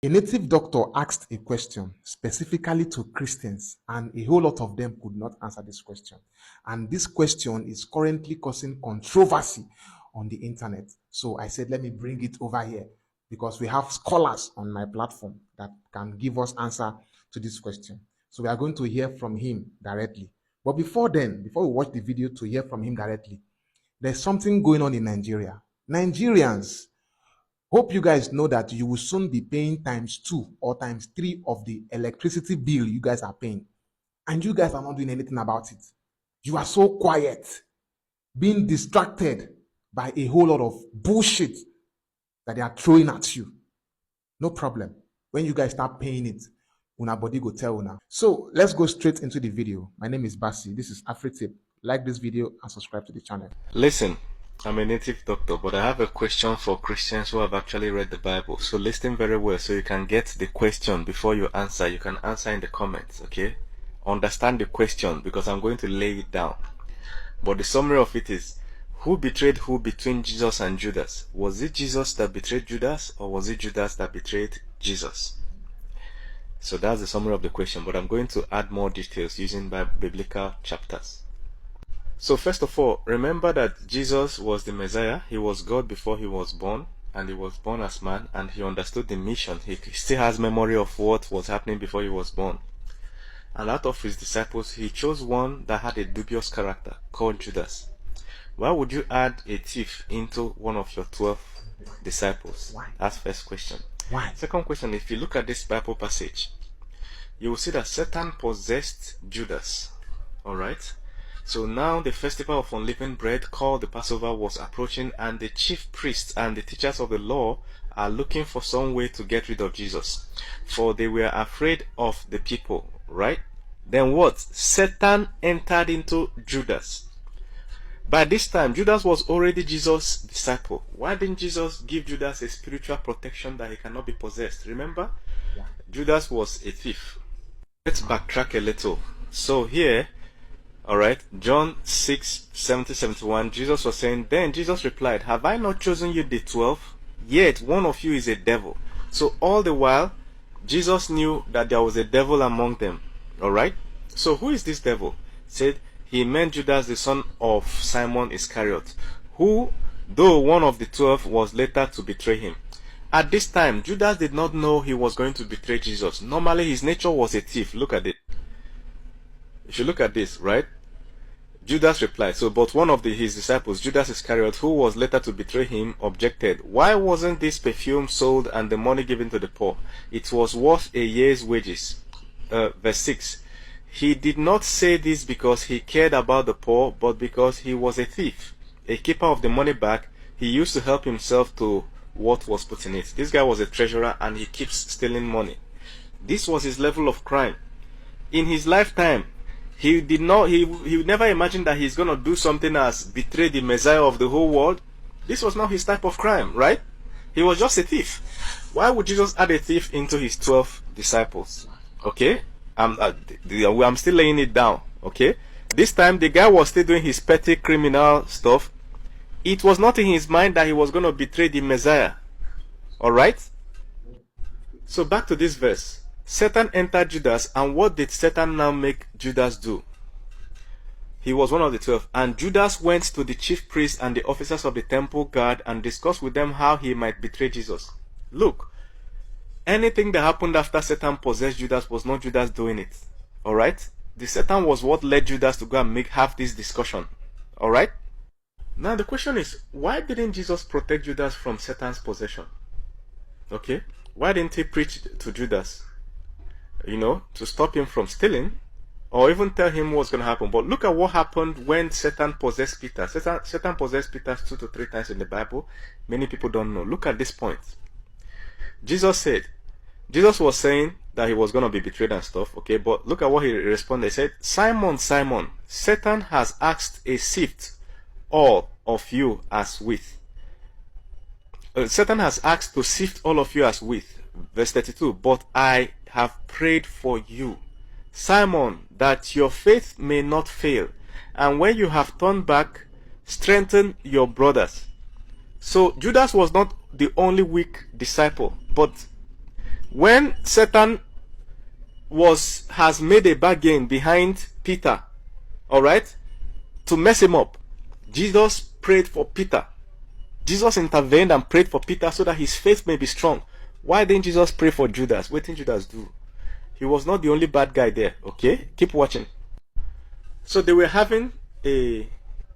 A native doctor asked a question specifically to Christians, and a whole lot of them could not answer this question. And this question is currently causing controversy on the internet. So I said, let me bring it over here because we have scholars on my platform that can give us answer to this question. So we are going to hear from him directly. But before then, before we watch the video to hear from him directly, there's something going on in Nigeria. Nigerians, hope you guys know that you will soon be paying times 2 or times 3 of the electricity bill you guys are paying. And you guys are not doing anything about it. You are so quiet, being distracted by a whole lot of bullshit that they are throwing at you. No problem. When you guys start paying it, una body go tell una. So let's go straight into the video. My name is Basi. This is AfriTip. Like this video and subscribe to the channel. Listen, I'm a native doctor, but I have a question for Christians who have actually read the Bible. So listen very well so you can get the question before you answer. You can answer in the comments, okay? Understand the question because I'm going to lay it down. But the summary of it is, who betrayed who between Jesus and Judas? Was it Jesus that betrayed Judas, or was it Judas that betrayed Jesus? So that's the summary of the question, but I'm going to add more details using biblical chapters. So first of all, remember that Jesus was the Messiah. He was God before he was born, and he was born as man, and he understood the mission. He still has memory of what was happening before he was born. And out of his disciples, he chose one that had a dubious character, called Judas. Why would you add a thief into one of your 12 disciples? Why? That's first question. Why? Second question, if you look at this Bible passage, you will see that Satan possessed Judas. Alright? So now the festival of unleavened bread called the Passover was approaching, and the chief priests and the teachers of the law are looking for some way to get rid of Jesus. For they were afraid of the people, right? Then what? Satan entered into Judas. By this time, Judas was already Jesus' disciple. Why didn't Jesus give Judas a spiritual protection that he cannot be possessed? Remember? Yeah. Judas was a thief. Let's backtrack a little. So here, alright, John 6:70-71, Jesus was saying, then Jesus replied, have I not chosen you the 12? Yet one of you is a devil. So all the while, Jesus knew that there was a devil among them. Alright? So who is this devil? Said, he meant Judas, the son of Simon Iscariot, who, though one of the 12, was later to betray him. At this time, Judas did not know he was going to betray Jesus. Normally, his nature was a thief. Look at it. If you look at this, right? Judas replied, so but one of his disciples, Judas Iscariot, who was later to betray him, objected, why wasn't this perfume sold and the money given to the poor? It was worth a year's wages. Verse 6. He did not say this because he cared about the poor, but because he was a thief, a keeper of the money bag. He used to help himself to what was put in it. This guy was a treasurer, and he keeps stealing money. This was his level of crime. In his lifetime, he never imagined that he's going to do something as betray the Messiah of the whole world. This was not his type of crime, right? He was just a thief. Why would Jesus add a thief into his 12 disciples? Okay? I'm still laying it down, okay? This time, the guy was still doing his petty criminal stuff. It was not in his mind that he was going to betray the Messiah. Alright? So back to this verse. Satan entered Judas, and what did Satan now make Judas do? He was one of the 12. And Judas went to the chief priests and the officers of the temple guard and discussed with them how he might betray Jesus. Look. Anything that happened after Satan possessed Judas was not Judas doing it. Alright? The Satan was what led Judas to go and have this discussion. Alright? Now the question is, why didn't Jesus protect Judas from Satan's possession? Okay? Why didn't he preach to Judas? To stop him from stealing? Or even tell him what's going to happen. But look at what happened when Satan possessed Peter. Satan possessed Peter 2 to 3 times in the Bible. Many people don't know. Look at this point. Jesus was saying that he was going to be betrayed and stuff, okay, but look at what he responded. He said, Simon, Simon, Satan has asked a sift all of you as wheat. Satan has asked to sift all of you as wheat. Verse 32, but I have prayed for you, Simon, that your faith may not fail, and when you have turned back, strengthen your brothers. So Judas was not the only weak disciple, but When Satan has made a bargain behind Peter, all right, to mess him up, Jesus prayed for Peter. Jesus intervened and prayed for Peter so that his faith may be strong. Why didn't Jesus pray for Judas? What did Judas do? He was not the only bad guy there. Okay, keep watching. So they were having a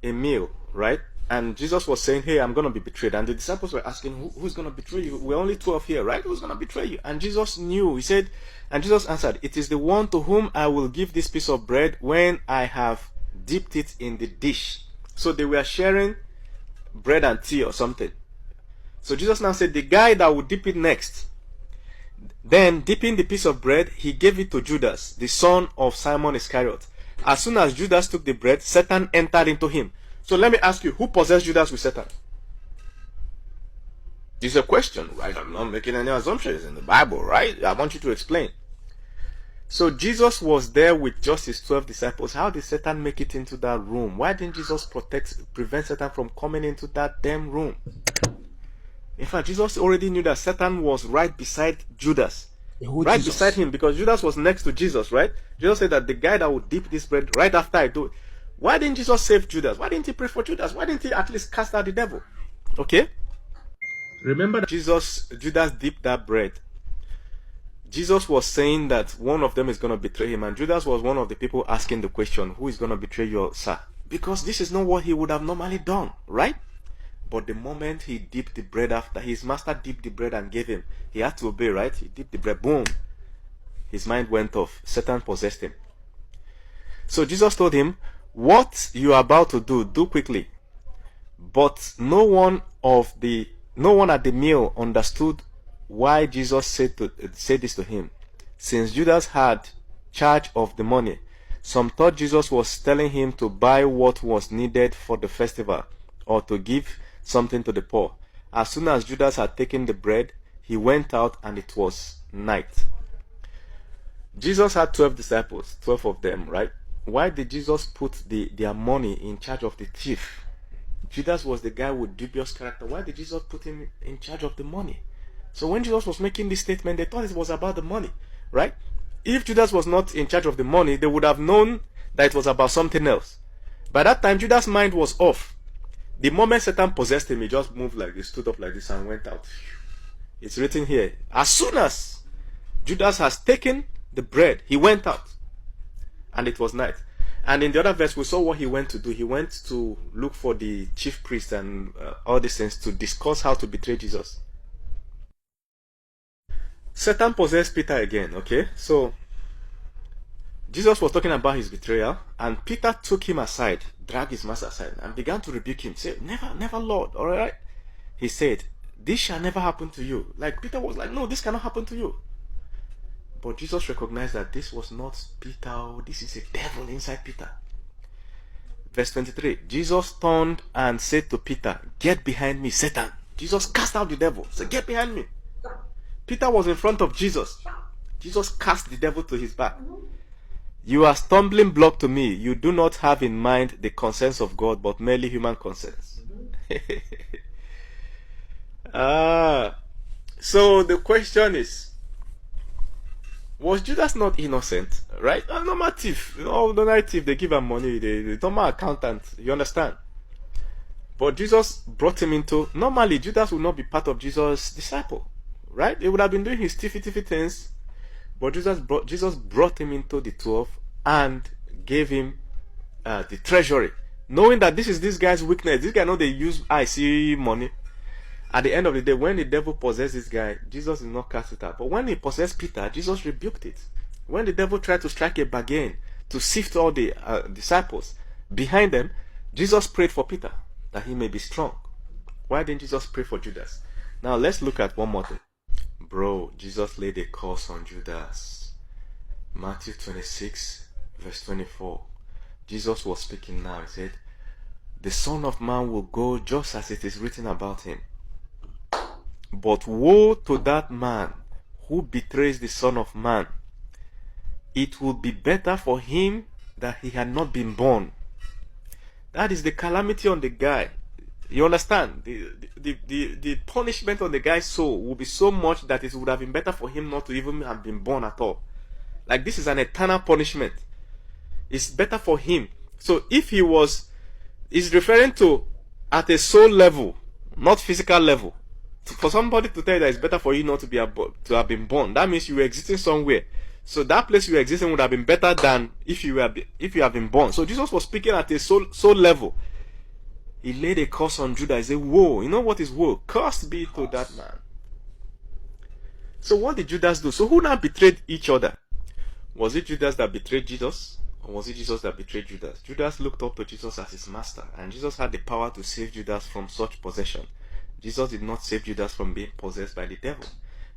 meal, right? And Jesus was saying, hey, I'm going to be betrayed. And the disciples were asking, who's going to betray you? We're only 12 here, right? Who's going to betray you? And Jesus knew. He said, and Jesus answered, it is the one to whom I will give this piece of bread when I have dipped it in the dish. So they were sharing bread and tea or something. So Jesus now said, the guy that would dip it next. Then, dipping the piece of bread, he gave it to Judas, the son of Simon Iscariot. As soon as Judas took the bread, Satan entered into him. So let me ask you, who possessed Judas with Satan? This is a question, right? I'm not making any assumptions in the Bible, right? I want you to explain. So Jesus was there with just his 12 disciples. How did Satan make it into that room? Why didn't Jesus prevent Satan from coming into that damn room? In fact, Jesus already knew that Satan was right beside Judas. Right beside him, because Judas was next to Jesus, right? Jesus said that the guy that would dip this bread right after I do it. Why didn't Jesus save Judas? Why didn't he pray for Judas? Why didn't he at least cast out the devil? Okay? Remember that Judas dipped that bread. Jesus was saying that one of them is going to betray him, and Judas was one of the people asking the question, who is going to betray you, sir? Because this is not what he would have normally done, right? But the moment he dipped the bread, after his master dipped the bread and gave him, he had to obey, right? He dipped the bread, boom. His mind went off. Satan possessed him. So Jesus told him, what you are about to do, do quickly. But no one at the meal understood why Jesus said this to him. Since Judas had charge of the money, some thought Jesus was telling him to buy what was needed for the festival, or to give something to the poor. As soon as Judas had taken the bread, he went out, and it was night. Jesus had 12 disciples, 12 of them, right? Why did Jesus put their money in charge of the thief? Judas was the guy with dubious character. Why did Jesus put him in charge of the money? So when Jesus was making this statement, they thought it was about the money, right? If Judas was not in charge of the money, they would have known that it was about something else. By that time, Judas' mind was off. The moment Satan possessed him, he just moved like this, stood up like this, and went out. It's written here. As soon as Judas has taken the bread, he went out. And it was night. And in the other verse, we saw what he went to do. He went to look for the chief priest and all these things to discuss how to betray Jesus. Satan possessed Peter again, okay? So, Jesus was talking about his betrayal, and Peter took him aside, dragged his master aside, and began to rebuke him. Say, never, never, Lord, alright? He said, this shall never happen to you. Like, Peter was like, no, this cannot happen to you. But Jesus recognized that this was not Peter, this is a devil inside Peter. Verse 23, Jesus turned and said to Peter, get behind me, Satan. Jesus cast out the devil. Said, get behind me. Peter was in front of Jesus. Jesus cast the devil to his back. You are stumbling block to me. You do not have in mind the conscience of God, but merely human conscience. So the question is, was Judas not innocent? Right? A normal thief. The normal thief, they give him money. The normal accountant. You understand? But Jesus brought him into... Normally, Judas would not be part of Jesus' disciple. Right? He would have been doing his thiefy things. But Jesus brought him into the 12 and gave him the treasury. Knowing that this is this guy's weakness. This guy know they use IC money. At the end of the day, when the devil possessed this guy, Jesus did not cast it out. But when he possessed Peter, Jesus rebuked it. When the devil tried to strike a bargain to sift all the disciples behind them, Jesus prayed for Peter that he may be strong. Why didn't Jesus pray for Judas? Now let's look at one more thing. Bro, Jesus laid a curse on Judas. Matthew 26 verse 24. Jesus was speaking now. He said, the Son of Man will go just as it is written about him. But woe to that man who betrays the Son of Man. It would be better for him that he had not been born. That is the calamity on the guy. You understand? The punishment on the guy's soul will be so much that it would have been better for him not to even have been born at all. Like, this is an eternal punishment. It's better for him. So if he was, he's referring to at a soul level, not physical level. For somebody to tell you that it's better for you not to have been born, that means you were existing somewhere. So that place you were existing would have been better than if you have been born. So Jesus was speaking at a soul level. He laid a curse on Judah. He said, woe. You know what is woe? Cursed be to that man. So what did Judas do? So who now betrayed each other? Was it Judas that betrayed Jesus? Or was it Jesus that betrayed Judas? Judas looked up to Jesus as his master, and Jesus had the power to save Judas from such possession. Jesus did not save Judas from being possessed by the devil.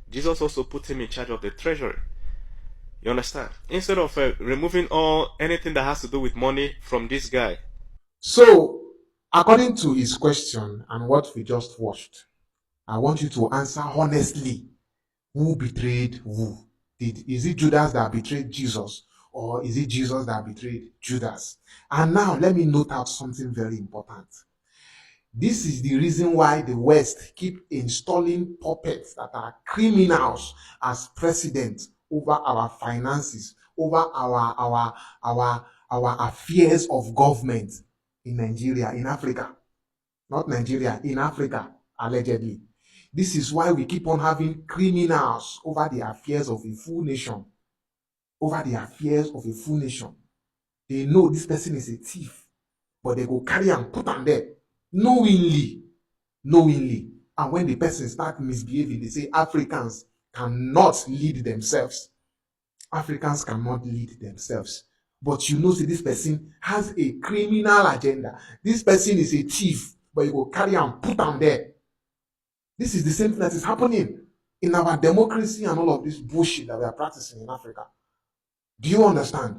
Jesus also put him in charge of the treasury. You understand? Instead of removing anything that has to do with money from this guy. So, according to his question and what we just watched, I want you to answer honestly. Who betrayed who? Is it Judas that betrayed Jesus? Or is it Jesus that betrayed Judas? And now, let me note out something very important. This is the reason why the West keep installing puppets that are criminals as president over our finances, over our affairs of government in Nigeria, in Africa. Not Nigeria, in Africa, allegedly. This is why we keep on having criminals over the affairs of a full nation. Over the affairs of a full nation. They know this person is a thief, but they go carry and put on there. Knowingly. And when the person starts misbehaving, they say Africans cannot lead themselves. Africans cannot lead themselves. But you know, see, this person has a criminal agenda. This person is a thief, but you go carry and put on there. This is the same thing that is happening in our democracy and all of this bullshit that we are practicing in Africa. Do you understand?